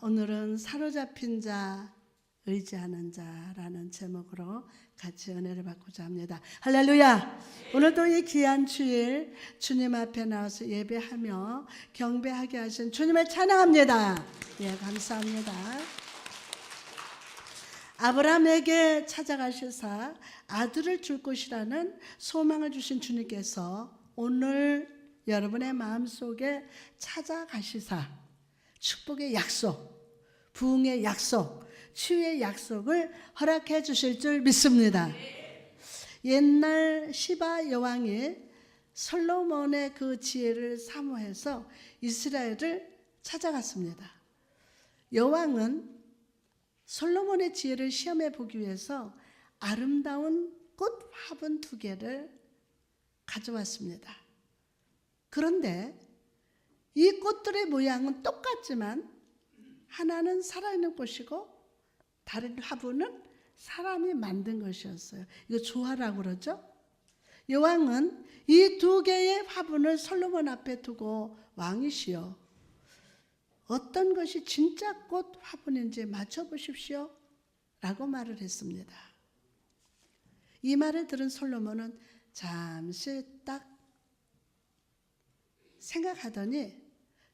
오늘은 사로잡힌 자, 의지하는 자라는 제목으로 같이 은혜를 받고자 합니다. 할렐루야! 오늘도 이 귀한 주일 주님 앞에 나와서 예배하며 경배하게 하신 주님을 찬양합니다. 예, 감사합니다. 아브라함에게 찾아가셔서 아들을 줄 것이라는 소망을 주신 주님께서 오늘 여러분의 마음속에 찾아가시사 축복의 약속, 부흥의 약속, 치유의 약속을 허락해 주실 줄 믿습니다. 옛날 시바 여왕이 솔로몬의 그 지혜를 사모해서 이스라엘을 찾아갔습니다. 여왕은 솔로몬의 지혜를 시험해 보기 위해서 아름다운 꽃 화분 2개를 가져왔습니다. 그런데 이 꽃들의 모양은 똑같지만 하나는 살아있는 꽃이고 다른 화분은 사람이 만든 것이었어요. 이거 조화라고 그러죠. 여왕은 이 2개의 화분을 솔로몬 앞에 두고 왕이시여, 어떤 것이 진짜 꽃 화분인지 맞춰보십시오 라고 말을 했습니다. 이 말을 들은 솔로몬은 잠시 딱 생각하더니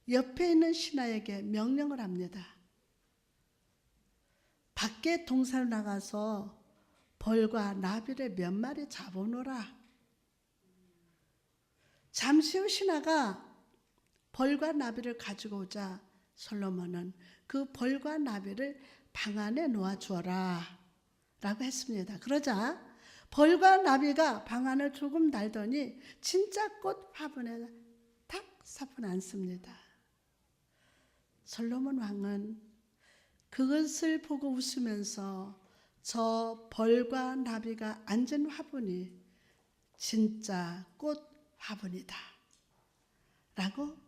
옆에 있는 신하에게 명령을 합니다. 밖에 동산을 나가서 벌과 나비를 몇 마리 잡아오너라. 잠시 후 신하가 벌과 나비를 가지고 오자 솔로몬은 그 벌과 나비를 방 안에 놓아주어라 라고 했습니다. 그러자 벌과 나비가 방 안을 조금 날더니 진짜 꽃 화분에 탁 사뿐 앉습니다. 솔로몬 왕은 그것을 보고 웃으면서 저 벌과 나비가 앉은 화분이 진짜 꽃 화분이다 라고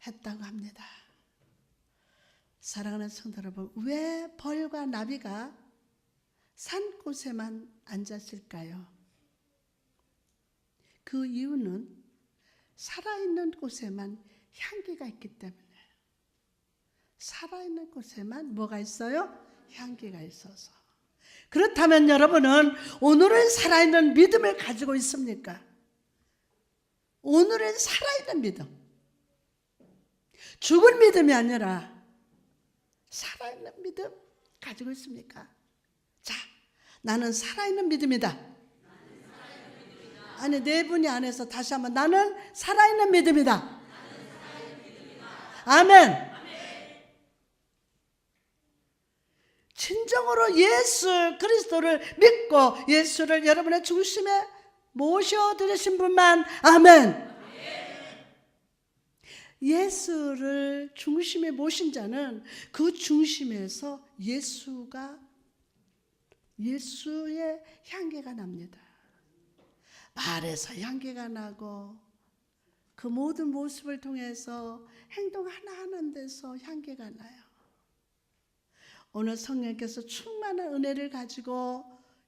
했다고 합니다. 사랑하는 성도 여러분, 왜 벌과 나비가 산꽃에만 앉았을까요? 그 이유는 살아있는 곳에만 향기가 있기 때문에. 살아있는 곳에만 뭐가 있어요? 향기가 있어서. 그렇다면 여러분은 오늘은 살아있는 믿음을 가지고 있습니까? 오늘은 살아있는 믿음, 죽은 믿음이 아니라 살아있는 믿음 가지고 있습니까? 자, 나는 살아있는 믿음이다. 아니, 네 분이 안에서 다시 한번, 나는 살아있는 믿음이다. 아멘. 진정으로 예수 그리스도를 믿고 예수를 여러분의 중심에 모셔드리신 분만 아멘. 예수를 중심에 모신 자는 그 중심에서 예수의 향기가 납니다. 말에서 향기가 나고 그 모든 모습을 통해서 행동 하나하나 데서 향기가 나요. 오늘 성령께서 충만한 은혜를 가지고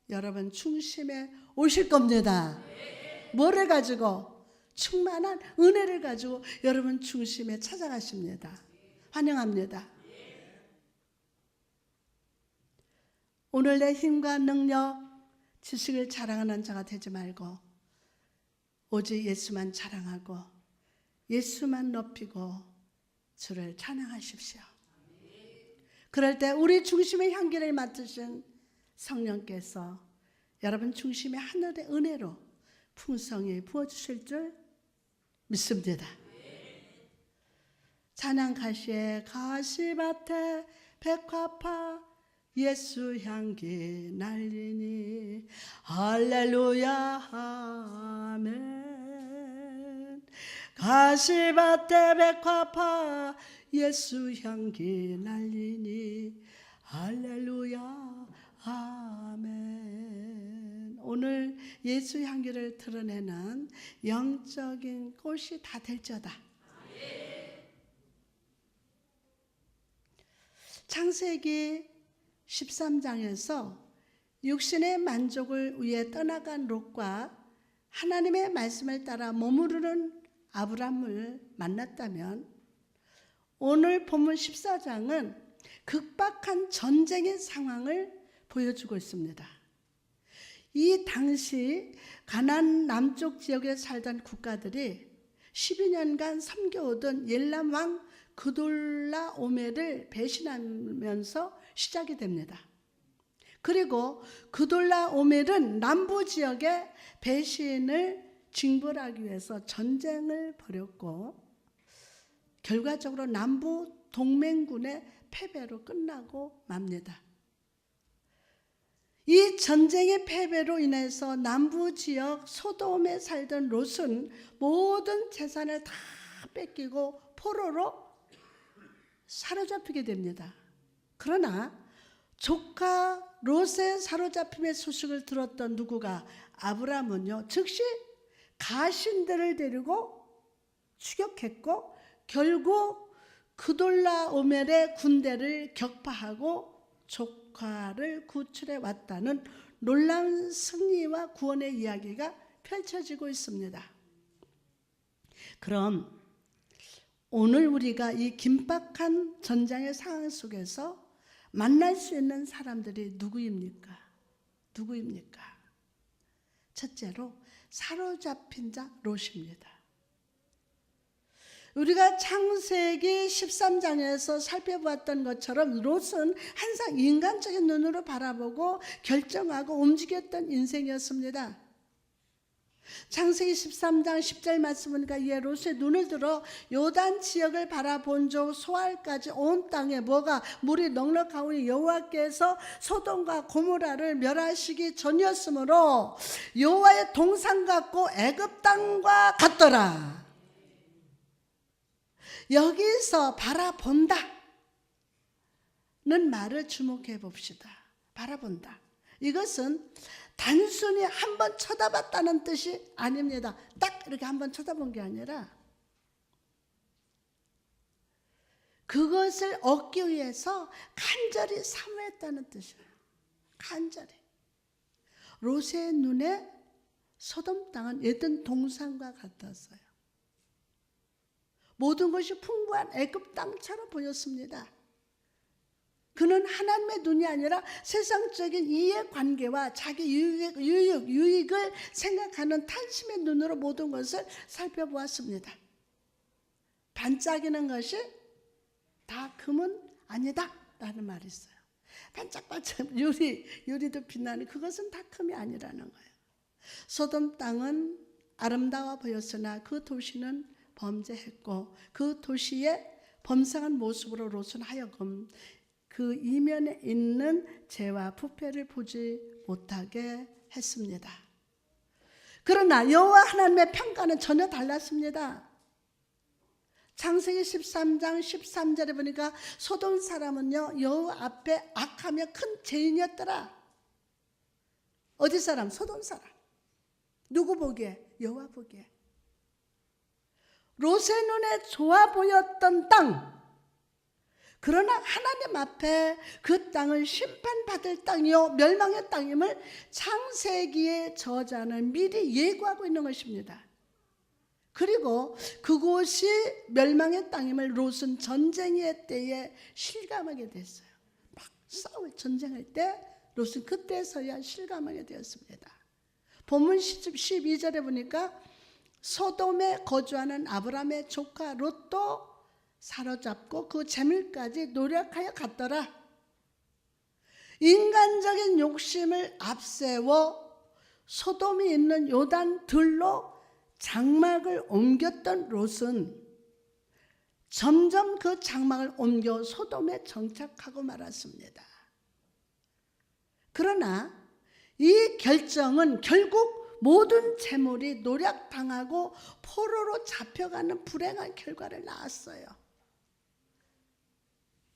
여러분 중심에 오실 겁니다. 뭐를 가지고? 충만한 은혜를 가지고 여러분 중심에 찾아가십니다. 환영합니다. 오늘 내 힘과 능력, 지식을 자랑하는 자가 되지 말고 오직 예수만 자랑하고 예수만 높이고 주를 찬양하십시오. 그럴 때 우리 중심의 향기를 맡으신 성령께서 여러분 중심에 하늘의 은혜로 풍성히 부어주실 줄 믿습니다. 찬양 가시에 가시밭에 백화파 예수 향기 날리니 할렐루야 아멘. 가시밭에 백화파 예수 향기 날리니 할렐루야 아멘. 오늘 예수 향기를 드러내는 영적인 꽃이 다 될지어다. 창세기 13장에서 육신의 만족을 위해 떠나간 롯과 하나님의 말씀을 따라 머무르는 아브람을 만났다면 오늘 본문 14장은 극박한 전쟁의 상황을 보여주고 있습니다. 이 당시 가나안 남쪽 지역에 살던 국가들이 12년간 섬겨오던 엘람 왕 그돌라오멜을 배신하면서 시작이 됩니다. 그리고 그돌라오멜은 남부 지역의 배신을 징벌하기 위해서 전쟁을 벌였고 결과적으로 남부 동맹군의 패배로 끝나고 맙니다. 이 전쟁의 패배로 인해서 남부 지역 소돔에 살던 롯은 모든 재산을 다 뺏기고 포로로 사로잡히게 됩니다. 그러나 조카 롯의 사로잡힘의 소식을 들었던 누구가 아브라함은요, 즉시 가신들을 데리고 추격했고 결국 그돌라오멜의 군대를 격파하고 조카를 구출해 왔다는 놀라운 승리와 구원의 이야기가 펼쳐지고 있습니다. 그럼 오늘 우리가 이 긴박한 전쟁의 상황 속에서 만날 수 있는 사람들이 누구입니까? 누구입니까? 첫째로 사로잡힌 자 롯입니다. 우리가 창세기 13장에서 살펴보았던 것처럼 롯은 항상 인간적인 눈으로 바라보고 결정하고 움직였던 인생이었습니다. 창세기 13장 10절 말씀 보니까 이에 롯의 눈을 들어 요단 지역을 바라본 적 소알까지 온 땅에 뭐가 물이 넉넉하오니 여호와께서 소돔과 고모라를 멸하시기 전이었으므로 여호와의 동산 같고 애굽 땅과 같더라. 여기서 바라본다 는 말을 주목해 봅시다. 바라본다. 이것은 단순히 한번 쳐다봤다는 뜻이 아닙니다. 딱 이렇게 한번 쳐다본 게 아니라 그것을 얻기 위해서 간절히 사모했다는 뜻이에요. 간절히. 롯의 눈에 소돔 땅은 에덴 동산과 같았어요. 모든 것이 풍부한 애굽 땅처럼 보였습니다. 그는 하나님의 눈이 아니라 세상적인 이해관계와 자기 유익을 생각하는 탐심의 눈으로 모든 것을 살펴보았습니다. 반짝이는 것이 다 금은 아니다 라는 말이 있어요. 반짝반짝 유리도 빛나는 그것은 다 금이 아니라는 거예요. 소돔 땅은 아름다워 보였으나 그 도시는 범죄했고 그 도시의 범상한 모습으로 롯은 하여금 그 이면에 있는 죄와 부패를 보지 못하게 했습니다. 그러나 여호와 하나님의 평가는 전혀 달랐습니다. 창세기 13장 13절에 보니까 소돔 사람은요 여호와 앞에 악하며 큰 죄인이었더라. 어디 사람? 소돔 사람. 누구 보기에? 여호와 보기에. 롯의 눈에 좋아 보였던 땅, 그러나 하나님 앞에 그 땅을 심판받을 땅이요 멸망의 땅임을 창세기의 저자는 미리 예고하고 있는 것입니다. 그리고 그곳이 멸망의 땅임을 롯은 전쟁의 때에 실감하게 됐어요. 막 싸울 전쟁할 때 롯은 그때서야 실감하게 되었습니다. 본문 12절에 보니까 소돔에 거주하는 아브라함의 조카 롯도 사로잡고 그 재물까지 노력하여 갔더라. 인간적인 욕심을 앞세워 소돔이 있는 요단 들로 장막을 옮겼던 롯은 점점 그 장막을 옮겨 소돔에 정착하고 말았습니다. 그러나 이 결정은 결국 모든 재물이 노략당하고 포로로 잡혀가는 불행한 결과를 낳았어요.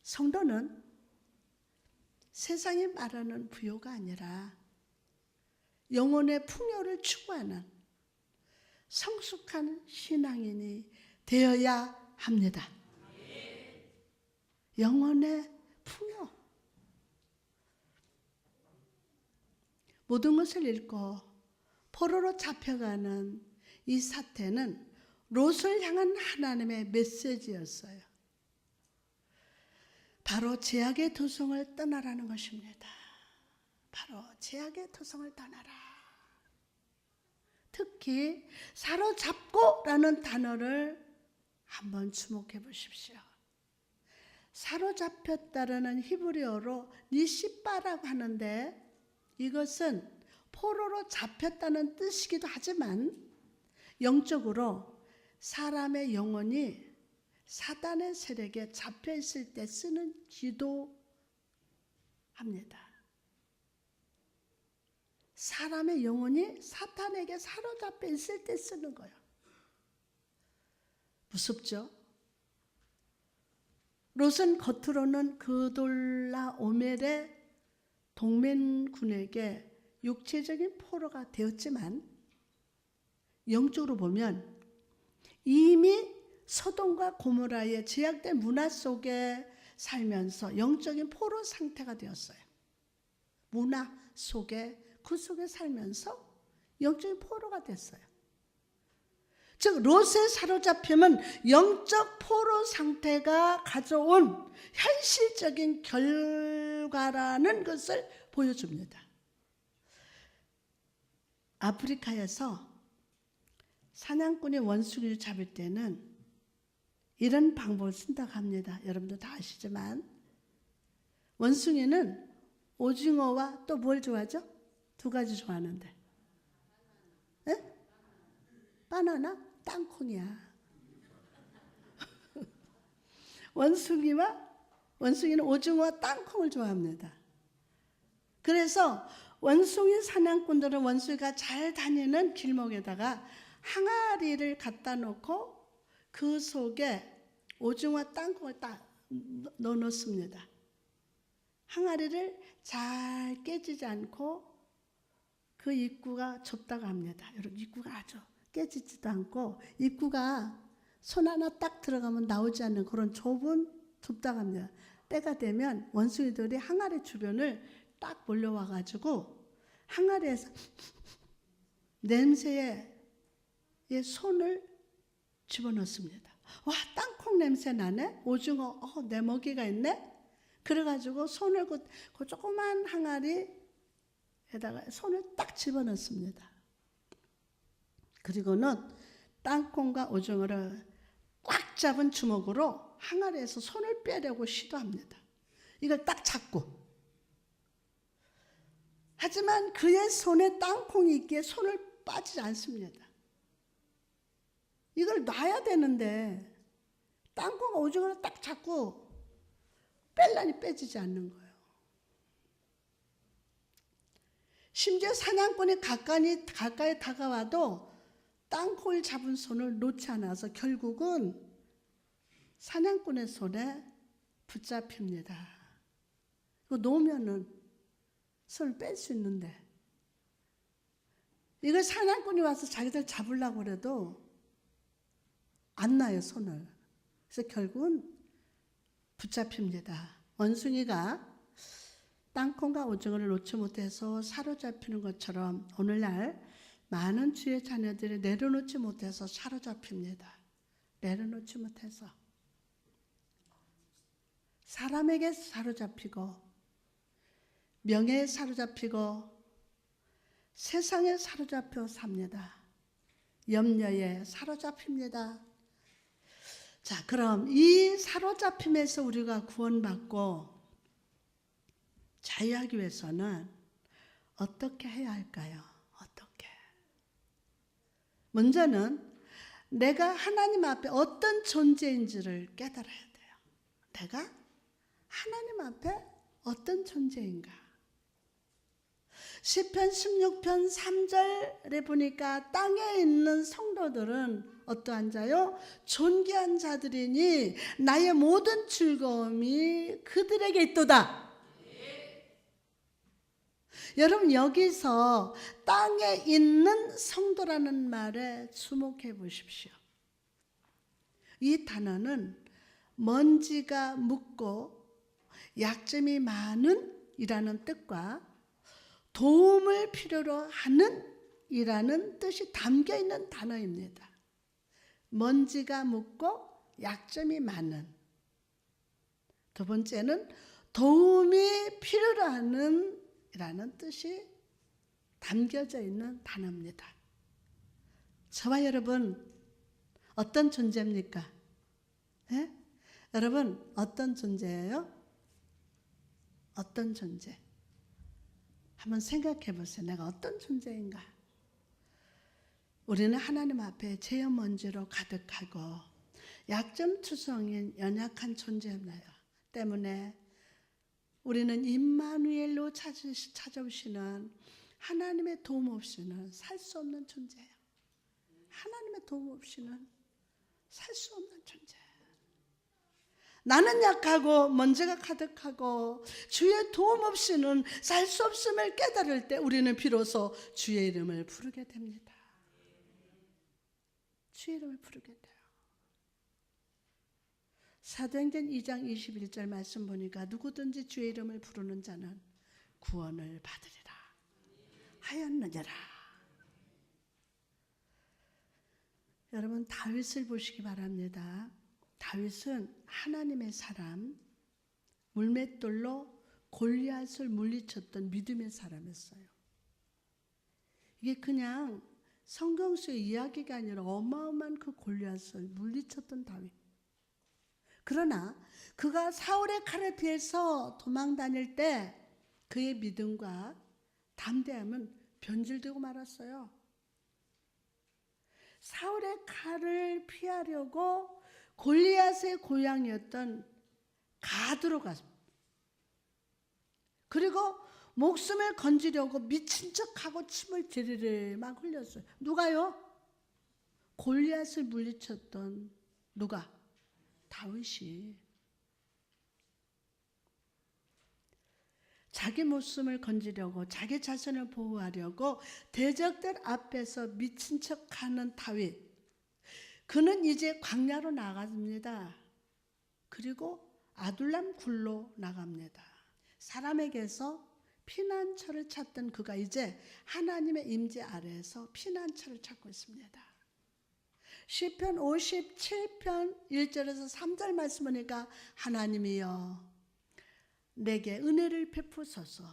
성도는 세상이 말하는 부요가 아니라 영혼의 풍요를 추구하는 성숙한 신앙인이 되어야 합니다. 영혼의 풍요. 모든 것을 잃고 포로로 잡혀가는 이 사태는 롯을 향한 하나님의 메시지였어요. 바로 죄악의 도성을 떠나라는 것입니다. 바로 죄악의 도성을 떠나라. 특히 사로잡고라는 단어를 한번 주목해 보십시오. 사로잡혔다라는 히브리어로 니시바라고 하는데 이것은 포로로 잡혔다는 뜻이기도 하지만 영적으로 사람의 영혼이 사단의 세력에 잡혀 있을 때 쓰는 기도합니다. 사람의 영혼이 사탄에게 사로잡혀 있을 때 쓰는 거예요. 무섭죠? 롯은 겉으로는 그돌라오멜의 동맹군에게 육체적인 포로가 되었지만 영적으로 보면 이미 소돔과 고모라의 제약된 문화 속에 살면서 영적인 포로 상태가 되었어요. 문화 속에 그 속에 살면서 영적인 포로가 됐어요. 즉 롯의 사로잡힘은 영적 포로 상태가 가져온 현실적인 결과라는 것을 보여줍니다. 아프리카에서 사냥꾼이 원숭이를 잡을 때는 이런 방법을 쓴다고 합니다. 여러분도 다 아시지만 원숭이는 오징어와 또 뭘 좋아하죠? 두 가지 좋아하는데 에? 바나나? 땅콩이야. 원숭이는 오징어와 땅콩을 좋아합니다. 그래서 원숭이 사냥꾼들은 원숭이가 잘 다니는 길목에다가 항아리를 갖다 놓고 그 속에 오징어와 땅콩을 딱 넣어놓습니다. 항아리를 잘 깨지지 않고 그 입구가 좁다고 합니다. 여러분 입구가 아주 깨지지도 않고 입구가 손 하나 딱 들어가면 나오지 않는 그런 좁다고 합니다. 때가 되면 원숭이들이 항아리 주변을 딱 몰려와가지고 항아리에서 냄새에 손을 집어넣습니다. 와, 땅콩 냄새 나네? 오징어, 내 먹이가 있네? 그래가지고 손을 그 조그만 항아리에다가 손을 딱 집어넣습니다. 그리고는 땅콩과 오징어를 꽉 잡은 주먹으로 항아리에서 손을 빼려고 시도합니다. 이걸 딱 잡고. 하지만 그의 손에 땅콩이 있기에 손을 빠지지 않습니다. 이걸 놔야 되는데 땅콩과 오징어를 딱 잡고 뺄라니 빼지지 않는 거예요. 심지어 사냥꾼이 가까이 다가와도 땅콩을 잡은 손을 놓지 않아서 결국은 사냥꾼의 손에 붙잡힙니다. 이거 놓으면은 손을 뺄 수 있는데 이걸 사냥꾼이 와서 자기들 잡으려고 해도 안 놔요, 손을. 그래서 결국은 붙잡힙니다. 원숭이가 땅콩과 오징어를 놓지 못해서 사로잡히는 것처럼 오늘날 많은 주의 자녀들이 내려놓지 못해서 사로잡힙니다. 내려놓지 못해서. 사람에게 사로잡히고 명예에 사로잡히고 세상에 사로잡혀 삽니다. 염려에 사로잡힙니다. 자, 그럼 이 사로잡힘에서 우리가 구원받고 자유하기 위해서는 어떻게 해야 할까요? 어떻게? 먼저는 내가 하나님 앞에 어떤 존재인지를 깨달아야 돼요. 내가 하나님 앞에 어떤 존재인가? 시편 16편 3절에 보니까 땅에 있는 성도들은 어떠한 자요? 존귀한 자들이니 나의 모든 즐거움이 그들에게 있도다. 여러분 여기서 땅에 있는 성도라는 말에 주목해 보십시오. 이 단어는 먼지가 묻고 약점이 많은 이라는 뜻과 도움을 필요로 하는 이라는 뜻이 담겨 있는 단어입니다. 먼지가 묻고 약점이 많은. 두 번째는 도움이 필요로 라는 뜻이 담겨져 있는 단어입니다. 저와 여러분 어떤 존재입니까? 예? 여러분 어떤 존재예요? 어떤 존재? 한번 생각해 보세요. 내가 어떤 존재인가? 우리는 하나님 앞에 죄의 먼지로 가득하고 약점투성인 연약한 존재입니다. 때문에 우리는 임마누엘로 찾아오시는 하나님의 도움 없이는 살 수 없는 존재예요. 하나님의 도움 없이는 살 수 없는 존재. 나는 약하고 먼지가 가득하고 주의 도움 없이는 살 수 없음을 깨달을 때 우리는 비로소 주의 이름을 부르게 됩니다. 주의 이름을 부르게 돼요. 사도행전 2장 21절 말씀 보니까 누구든지 주의 이름을 부르는 자는 구원을 받으리라 하였느니라. 여러분 다윗을 보시기 바랍니다. 다윗은 하나님의 사람, 물맷돌로 골리앗을 물리쳤던 믿음의 사람이었어요. 이게 그냥 성경 속의 이야기가 아니라 어마어마한 그 골리앗을 물리쳤던 다윗. 그러나 그가 사울의 칼에 피해서 도망 다닐 때 그의 믿음과 담대함은 변질되고 말았어요. 사울의 칼을 피하려고 골리앗의 고향이었던 가드로 갔습니다. 그리고 목숨을 건지려고 미친 척하고 침을 지리를 막 흘렸어요. 누가요? 골리앗을 물리쳤던 누가? 다윗이. 자기 목숨을 건지려고 자기 자신을 보호하려고 대적들 앞에서 미친 척하는 다윗. 그는 이제 광야로 나갑니다. 그리고 아둘람 굴로 나갑니다. 사람에게서 피난처를 찾던 그가 이제 하나님의 임재 아래에서 피난처를 찾고 있습니다. 시편 57편 1절에서 3절 말씀 보니까 하나님이여 내게 은혜를 베푸소서,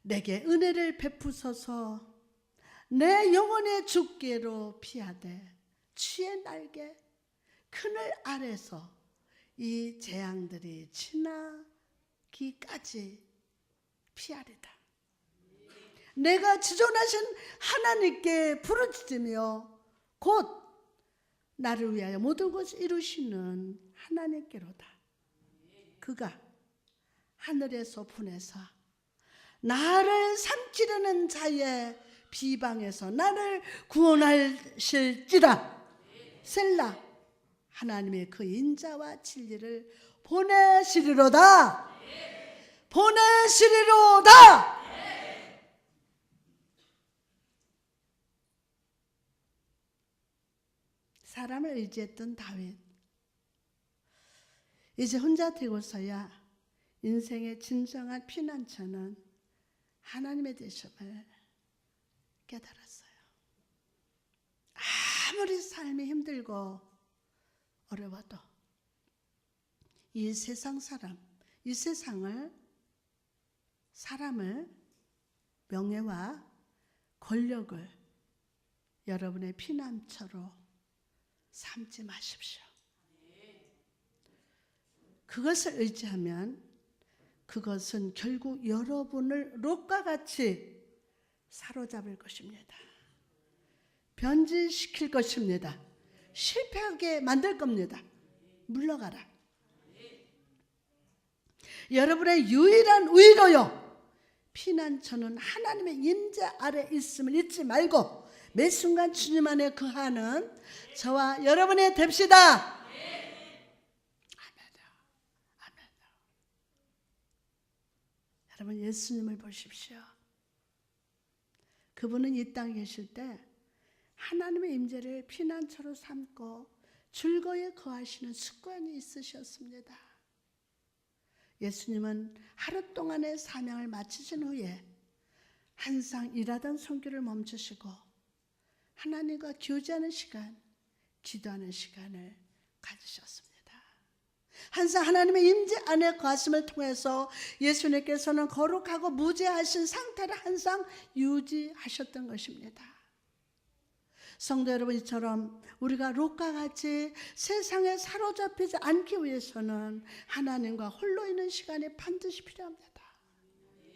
내게 은혜를 베푸소서, 내 영혼의 죽게로 피하되 취의 날개 그늘 아래서 이 재앙들이 지나기까지 피하리다. 내가 지존하신 하나님께 부르짖으며 곧 나를 위하여 모든 것을 이루시는 하나님께로다. 그가 하늘에서 보내사 나를 삼키려는 자의 비방에서 나를 구원하실지라. 셀라. 하나님의 그 인자와 진리를 보내시리로다. 보내시리로다. 사람을 의지했던 다윗. 이제 혼자 되고서야 인생의 진정한 피난처는 하나님의 되심을 깨달았어요. 아무리 삶이 힘들고 어려워도 이 세상 사람, 이 사람을 명예와 권력을 여러분의 피난처로 삼지 마십시오. 그것을 의지하면 그것은 결국 여러분을 롯과 같이 사로잡을 것입니다. 변질시킬 것입니다. 실패하게 만들 겁니다. 물러가라. 여러분의 유일한 위로요, 피난처는 하나님의 임재 아래 있음을 잊지 말고 매 순간 주님 안에 거하는 저와 여러분이 됩시다. 아멘. 여러분 예수님을 보십시오. 그분은 이 땅에 계실 때 하나님의 임재를 피난처로 삼고 즐거이 거하시는 습관이 있으셨습니다. 예수님은 하루 동안의 사명을 마치신 후에 항상 일하던 손길을 멈추시고 하나님과 교제하는 시간, 기도하는 시간을 가지셨습니다. 항상 하나님의 임재 안에 거하심을 통해서 예수님께서는 거룩하고 무죄하신 상태를 항상 유지하셨던 것입니다. 성도 여러분, 이처럼 우리가 롯과 같이 세상에 사로잡히지 않기 위해서는 하나님과 홀로 있는 시간이 반드시 필요합니다.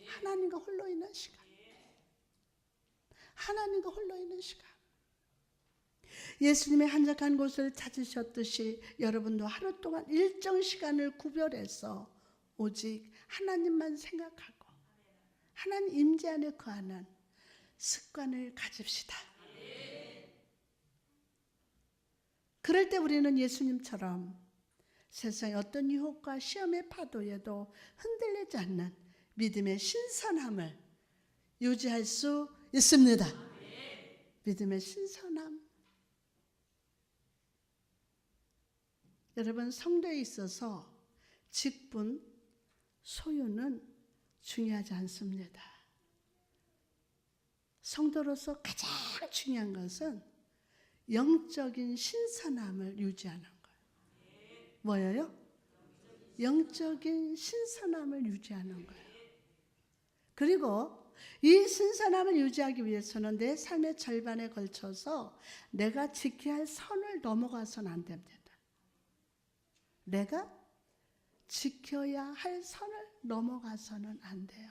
하나님과 홀로 있는 시간. 하나님과 홀로 있는 시간. 예수님의 한적한 곳을 찾으셨듯이 여러분도 하루 동안 일정 시간을 구별해서 오직 하나님만 생각하고 하나님 임재 안에 거하는 습관을 가집시다. 그럴 때 우리는 예수님처럼 세상의 어떤 유혹과 시험의 파도에도 흔들리지 않는 믿음의 신선함을 유지할 수 있습니다. 믿음의 신선함. 여러분, 성도에 있어서 직분, 소유는 중요하지 않습니다. 성도로서 가장 중요한 것은 영적인 신선함을 유지하는 거예요. 뭐예요? 영적인 신선함을 유지하는 거예요. 그리고 이 신선함을 유지하기 위해서는 내 삶의 절반에 걸쳐서 내가 지켜야 할 선을 넘어가서는 안 됩니다. 내가 지켜야 할 선을 넘어가서는 안 돼요.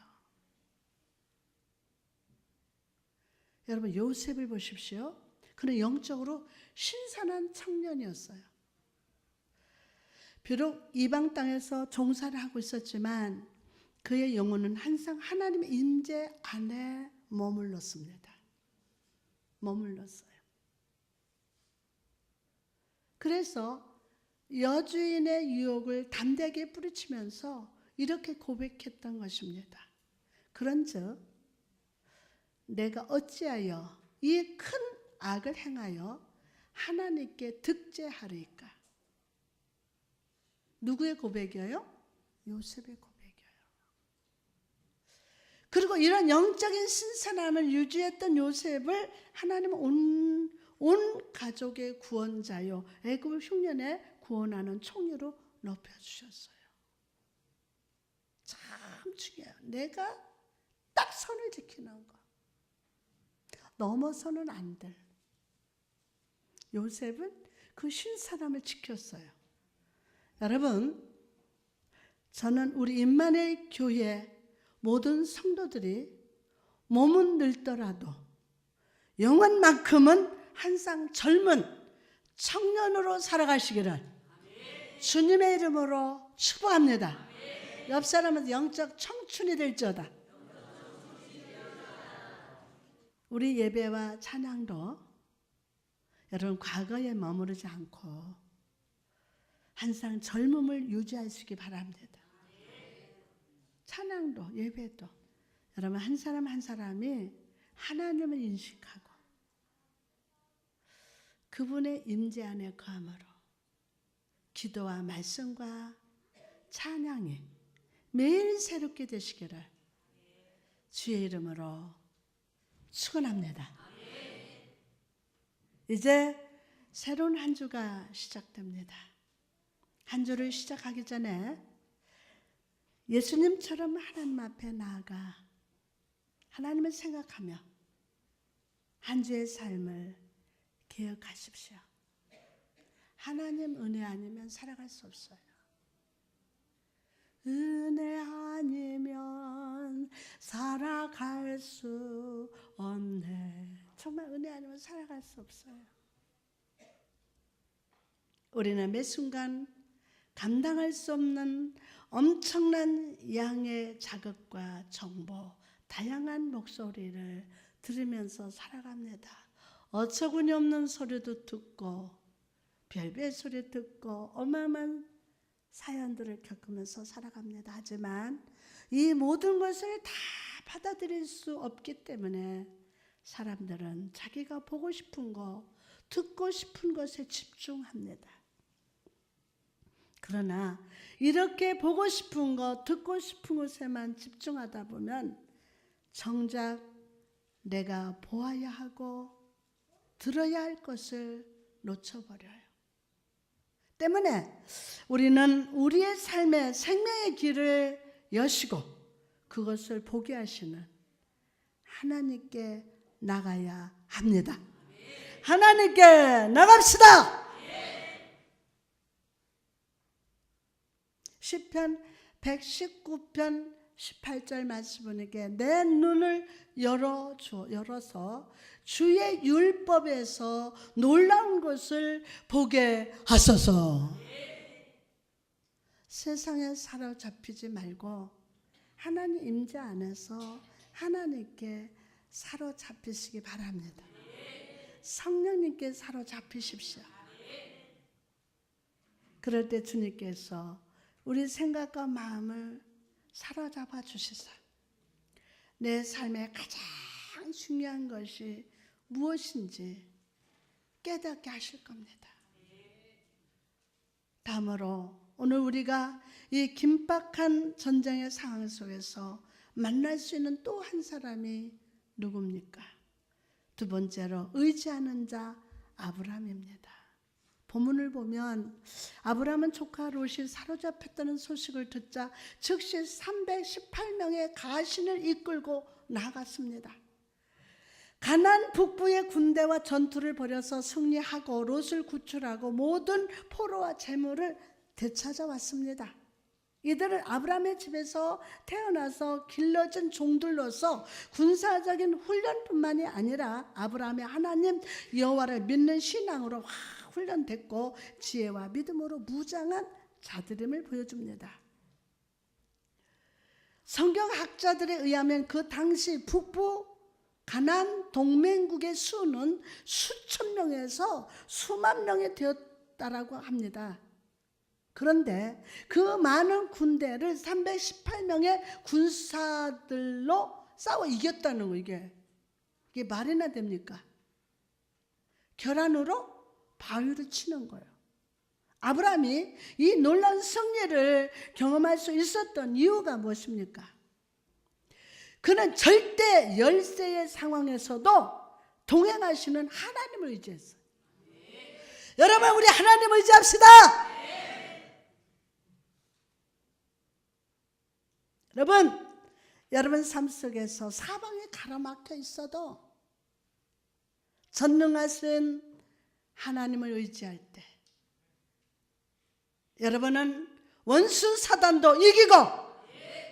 여러분, 요셉을 보십시오. 그는 영적으로 신선한 청년이었어요. 비록 이방 땅에서 종사를 하고 있었지만 그의 영혼은 항상 하나님의 임재 안에 머물렀습니다. 머물렀어요. 그래서 여주인의 유혹을 담대하게 뿌리치면서 이렇게 고백했던 것입니다. 그런즉 내가 어찌하여 이 큰 악을 행하여 하나님께 득죄하리까? 누구의 고백이에요? 요셉의 고백이에요. 그리고 이런 영적인 신선함을 유지했던 요셉을 하나님은 온 가족의 구원자요, 애굽 흉년에 구원하는 총리로 높여주셨어요. 참 중요해요. 내가 딱 선을 지키는 거. 넘어서는 안 될. 요셉은 그 신선함을 지켰어요. 여러분, 저는 우리 임마누엘 교회 모든 성도들이 몸은 늙더라도 영혼만큼은 항상 젊은 청년으로 살아가시기를 주님의 이름으로 축복합니다. 옆 사람은 영적 청춘이 될지어다. 우리 예배와 찬양도 여러분 과거에 머무르지 않고 항상 젊음을 유지하시기 바랍니다. 찬양도 예배도 여러분 한 사람 한 사람이 하나님을 인식하고 그분의 임재 안에 거함으로 기도와 말씀과 찬양이 매일 새롭게 되시기를 주의 이름으로 축원합니다. 이제 새로운 한 주가 시작됩니다. 한 주를 시작하기 전에 예수님처럼 하나님 앞에 나아가 하나님을 생각하며 한 주의 삶을 기억하십시오. 하나님 은혜 아니면 살아갈 수 없어요. 은혜 아니면 살아갈 수 없네. 정말 은혜 아니면 살아갈 수 없어요. 우리는 매 순간 감당할 수 없는 엄청난 양의 자극과 정보, 다양한 목소리를 들으면서 살아갑니다. 어처구니 없는 소리도 듣고 별별 소리 듣고 어마어마한 사연들을 겪으면서 살아갑니다. 하지만 이 모든 것을 다 받아들일 수 없기 때문에 사람들은 자기가 보고 싶은 거, 듣고 싶은 것에 집중합니다. 그러나 이렇게 보고 싶은 거, 듣고 싶은 것에만 집중하다 보면 정작 내가 보아야 하고 들어야 할 것을 놓쳐버려요. 때문에 우리는 우리의 삶의 생명의 길을 여시고 그것을 보게 하시는 하나님께 나가야 합니다. 하나님께 나갑시다. 시편 119편 18절 말씀 보니까 내 눈을 열어서 주의 율법에서 놀라운 것을 보게 하소서. 세상에 사로잡히지 말고 하나님 임재 안에서 하나님께 사로잡히시기 바랍니다. 성령님께 사로잡히십시오. 그럴 때 주님께서 우리 생각과 마음을 사로잡아 주시사 내 삶의 가장 중요한 것이 무엇인지 깨닫게 하실 겁니다. 다음으로 오늘 우리가 이 긴박한 전쟁의 상황 속에서 만날 수 있는 또 한 사람이 누굽니까? 두 번째로 의지하는 자 아브라함입니다. 본문을 보면 아브라함은 조카 롯이 사로잡혔다는 소식을 듣자 즉시 318명의 가신을 이끌고 나갔습니다. 가나안 북부의 군대와 전투를 벌여서 승리하고 롯을 구출하고 모든 포로와 재물을 되찾아왔습니다. 이들은 아브라함의 집에서 태어나서 길러진 종들로서 군사적인 훈련뿐만이 아니라 아브라함의 하나님 여호와를 믿는 신앙으로 훈련됐고 지혜와 믿음으로 무장한 자들임을 보여줍니다. 성경학자들에 의하면 그 당시 북부 가나안 동맹국의 수는 수천 명에서 수만 명이 되었다라고 합니다. 그런데 그 많은 군대를 318명의 군사들로 싸워 이겼다는 거, 이게 말이나 됩니까? 결안으로 바위를 치는 거예요. 아브라함이 이 놀라운 승리를 경험할 수 있었던 이유가 무엇입니까? 그는 절대 열세의 상황에서도 동행하시는 하나님을 의지했어요. 여러분, 우리 하나님 의지합시다. 여러분 삶 속에서 사방에 가로막혀 있어도 전능하신 하나님을 의지할 때 여러분은 원수 사단도 이기고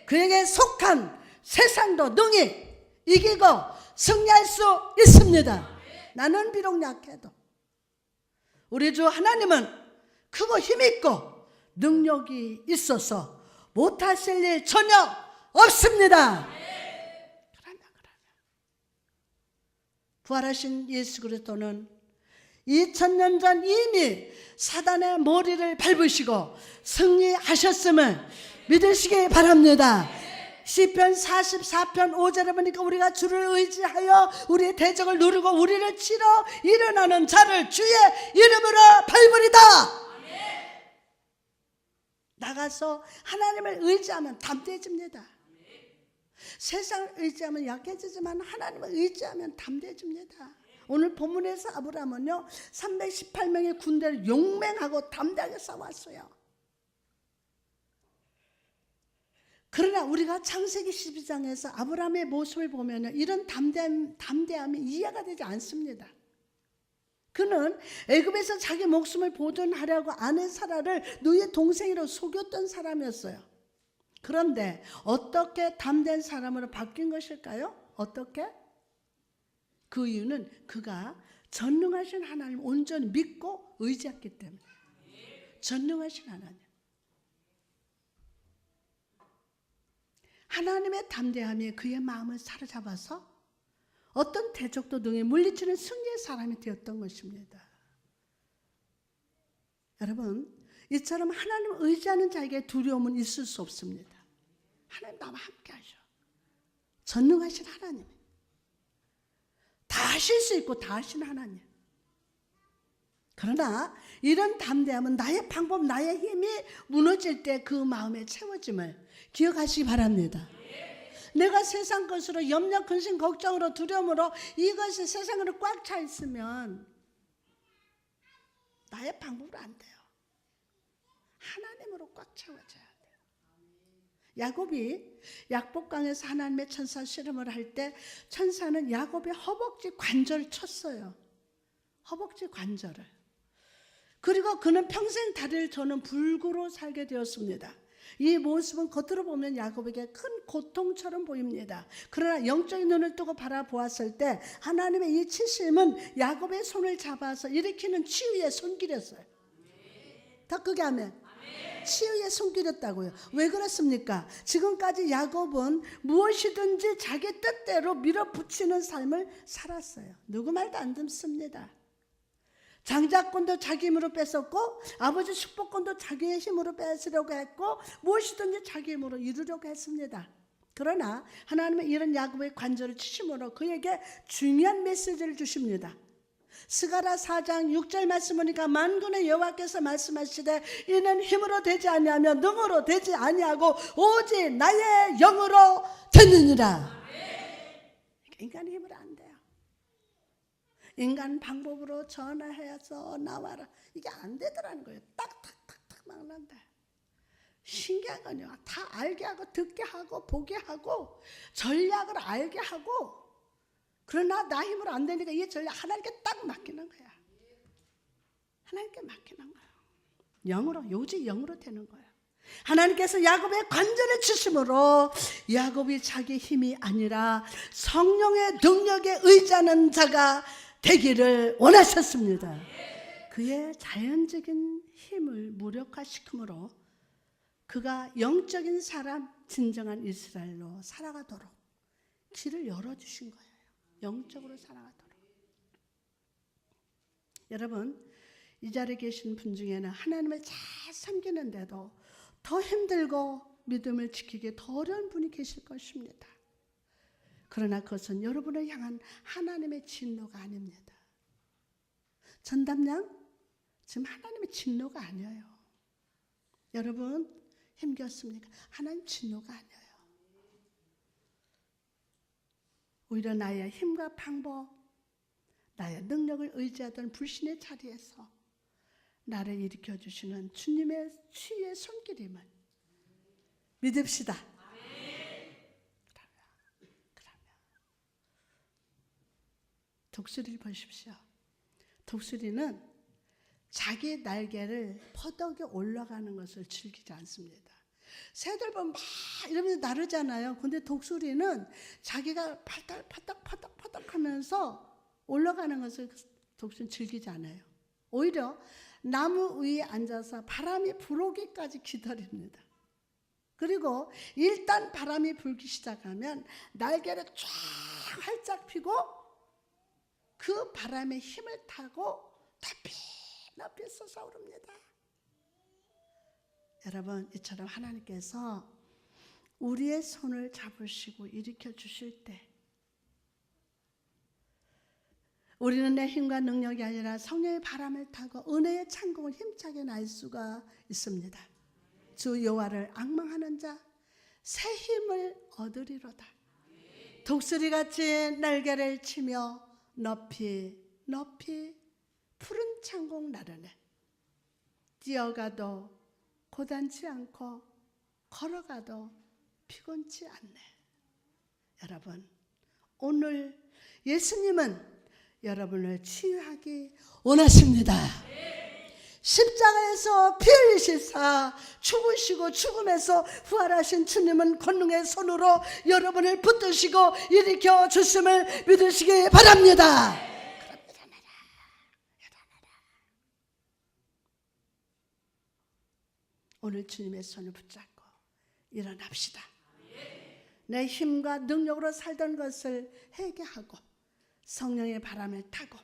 그에게 속한 세상도 능히 이기고 승리할 수 있습니다. 나는 비록 약해도 우리 주 하나님은 크고 힘있고 능력이 있어서 못하실 일 전혀 없습니다. 그러면 부활하신 예수 그리스도는 2000년 전 이미 사단의 머리를 밟으시고 승리하셨음을 믿으시기 바랍니다. 시편 44편 5절에 보니까 우리가 주를 의지하여 우리의 대적을 누르고 우리를 치러 일어나는 자를 주의 이름으로 밟으리다. 나가서 하나님을 의지하면 담대해집니다. 세상을 의지하면 약해지지만 하나님을 의지하면 담대해집니다. 오늘 본문에서 아브라함은요 318명의 군대를 용맹하고 담대하게 싸웠어요. 그러나 우리가 창세기 12장에서 아브라함의 모습을 보면 이런 담대함이 이해가 되지 않습니다. 그는 애굽에서 자기 목숨을 보존하려고 아내 사라를 누이의 동생이라고 속였던 사람이었어요. 그런데 어떻게 담대한 사람으로 바뀐 것일까요? 어떻게? 그 이유는 그가 전능하신 하나님을 온전히 믿고 의지했기 때문에. 전능하신 하나님. 하나님의 담대함이 그의 마음을 사로잡아서 어떤 대적도 능히 물리치는 승리의 사람이 되었던 것입니다. 여러분, 이처럼 하나님을 의지하는 자에게 두려움은 있을 수 없습니다. 하나님 나와 함께 하셔. 전능하신 하나님. 다 하실 수 있고 다 하신 하나님. 그러나 이런 담대함은 나의 방법, 나의 힘이 무너질 때 그 마음에 채워짐을 기억하시기 바랍니다. 내가 세상 것으로 염려, 근심, 걱정으로, 두려움으로 이것이 세상으로 꽉 차 있으면 나의 방법으로 안 돼요. 하나님으로 꽉 채워져야 돼요. 야곱이 약복강에서 하나님의 천사 실험을 할 때 천사는 야곱의 허벅지 관절을 쳤어요. 허벅지 관절을. 그리고 그는 평생 다리를 저는 불구로 살게 되었습니다. 이 모습은 겉으로 보면 야곱에게 큰 고통처럼 보입니다. 그러나 영적인 눈을 뜨고 바라보았을 때 하나님의 이 치심은 야곱의 손을 잡아서 일으키는 치유의 손길이었어요. 더 크게 하면 치유의 손길이었다고요. 왜 그렇습니까? 지금까지 야곱은 무엇이든지 자기 뜻대로 밀어붙이는 삶을 살았어요. 누구 말도 안 듣습니다. 장자권도 자기 힘으로 뺏었고 아버지 축복권도 자기의 힘으로 뺏으려고 했고 무엇이든지 자기 힘으로 이루려고 했습니다. 그러나 하나님은 이런 야곱의 관절을 치심으로 그에게 중요한 메시지를 주십니다. 스가랴 4장 6절 말씀 보니까 만군의 여호와께서 말씀하시되 이는 힘으로 되지 아니하며 능으로 되지 아니하고 오직 나의 영으로 되느니라. 인간의 힘으로 안 돼요. 인간 방법으로 전화해서 나와라. 이게 안 되더라는 거예요. 딱딱딱딱 막는다. 신기한 건요. 다 알게 하고 듣게 하고 보게 하고 전략을 알게 하고 그러나 나 힘으로 안 되니까 이 전략 하나님께 딱 맡기는 거야. 하나님께 맡기는 거야. 영으로 오직 영으로 되는 거야. 하나님께서 야곱의 관절을 치심으로 야곱이 자기 힘이 아니라 성령의 능력에 의지하는 자가 되기를 원하셨습니다. 그의 자연적인 힘을 무력화시킴으로 그가 영적인 사람, 진정한 이스라엘로 살아가도록 길을 열어주신 거예요. 영적으로 살아가도록. 여러분, 이 자리에 계신 분 중에는 하나님을 잘 섬기는데도 더 힘들고 믿음을 지키기 더 어려운 분이 계실 것입니다. 그러나 그것은 여러분을 향한 하나님의 진노가 아닙니다. 전담양, 지금 하나님의 진노가 아니에요. 여러분 힘겼습니까? 하나님 진노가 아니에요. 오히려 나의 힘과 방법, 나의 능력을 의지하던 불신의 자리에서 나를 일으켜주시는 주님의 치유의 손길임을 믿읍시다. 독수리를 보십시오. 독수리는 자기 날개를 퍼덕여 올라가는 것을 즐기지 않습니다. 새들 보면 막 이러면서 나르잖아요. 근데 독수리는 자기가 파닥파닥 하면서 올라가는 것을 독수리는 즐기지 않아요. 오히려 나무 위에 앉아서 바람이 불어오기까지 기다립니다. 그리고 일단 바람이 불기 시작하면 날개를 쫙 활짝 펴고 그 바람의 힘을 타고 높이 솟아오릅니다. 여러분, 이처럼 하나님께서 우리의 손을 잡으시고 일으켜 주실 때 우리는 내 힘과 능력이 아니라 성령의 바람을 타고 은혜의 창공을 힘차게 날 수가 있습니다. 주 여호와를 앙망하는 자 새 힘을 얻으리로다. 독수리같이 날개를 치며 높이 푸른 창공 나르네. 뛰어가도 고단치 않고 걸어가도 피곤치 않네. 여러분, 오늘 예수님은 여러분을 치유하기 원하십니다. 십자가에서 피 흘리시사 죽으시고 죽음에서 부활하신 주님은 권능의 손으로 여러분을 붙드시고 일으켜 주심을 믿으시기 바랍니다. 오늘 주님의 손을 붙잡고 일어납시다. 내 힘과 능력으로 살던 것을 회개하고 성령의 바람을 타고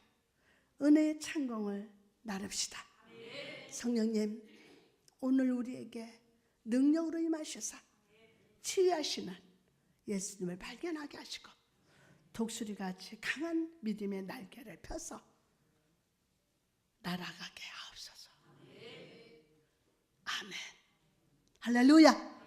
은혜의 창공을 나릅시다. 성령님, 오늘 우리에게 능력으로 임하셔서 치유하시는 예수님을 발견하게 하시고 독수리같이 강한 믿음의 날개를 펴서 날아가게 하옵소서. 아멘. 할렐루야.